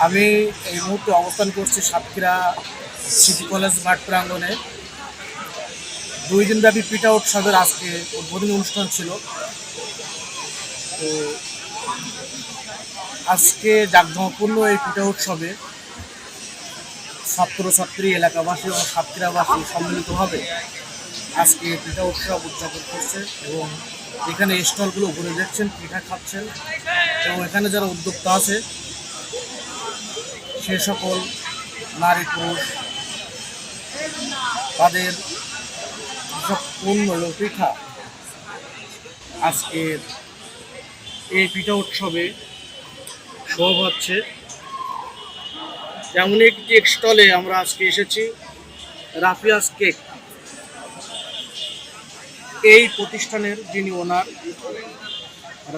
আমি এই মুহূর্তে অবস্থান করছি সাতক্ষীরা সিটি কলেজ মাঠ প্রাঙ্গণে। 2 দিনব্যাপী পিঠা উৎসবের আজকে উদ্বোধনী অনুষ্ঠান ছিল। তো আজকে জাঁকজমকপূর্ণ এই পিঠা উৎসবে ছাত্রছাত্রী, এলাকাবাসী এবং সাতক্ষীরাবাসী সম্মিলিতভাবে আজকে পিঠা উৎসব উদযাপন করছে এবং এখানে স্টলগুলো ঘুরে দেখছেন, পিঠা খাচ্ছেন এবং এখানে যারা উদ্যোক্তা আছে সে সকল নারী পুরুষ তাদের সব পণ্য এবং পিঠা আজকের এই পিঠা উৎসবে শোভা পাচ্ছে। এমন একটি স্টলে আমরা আজকে এসেছি, রাফিয়াস কেক। এই প্রতিষ্ঠানের যিনি ওনার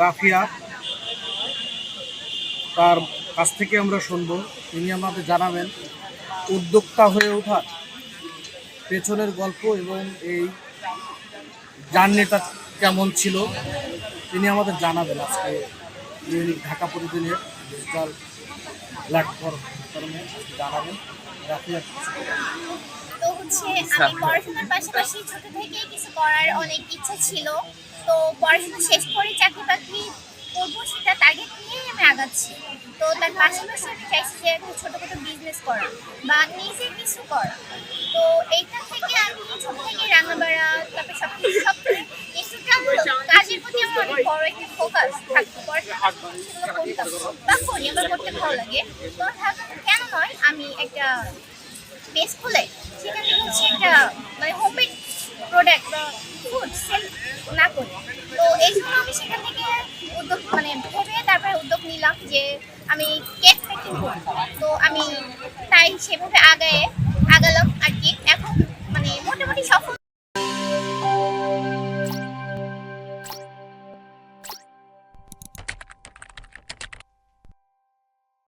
রাফিয়া, তার কাছ থেকে আমরা শুনব, তিনি আমাদের জানাবেন উদ্যোক্তা হয়ে ওঠার পেছনের গল্প এবং এই জার্নিটা কেমন ছিল তিনি আমাদের জানাবেন আজকে দৈনিক ঢাকা প্রতিদিনের ডিজিটাল প্ল্যাটফর্মে জানাবেন। রাফিয়া, তো হচ্ছে আমি পড়াশোনার পাশাপাশি ছোট থেকেই কিছু করার অনেক ইচ্ছা ছিল। তো পড়াশোনা শেষ করে চাকরি বাকরি করবো সেটা টার্গেট নিয়েই আমি আগাচ্ছি। তো তার পাশাপাশি আমি চাইছি যে একটা ছোটোখাটো বিজনেস করা বা নিজে কিছু করা। তো এইটা থেকে আমি ছোট থেকে রান্না বাড়া, তারপরে সব কিছু কিছুটা কাজের প্রতি আমার অনেক বড় একটা ফোকাস থাকতো। পড়াশোনা করতাম বা করি, আমার করতে ভালো লাগে। তো ভাবলাম কেন নয়, আমি একটা পেজ খুলে সেখানে হচ্ছে একটা মানে হোমমেড প্রোডাক্ট বা ফুড সেল না করি। তো এই জন্য আমি সেখান থেকে উদ্যোগ মানে ভেবে তারপরে উদ্যোগ নিলাম যে আমি কেক মেকিং করব। তো আমি তাই সেভাবে আগায়ে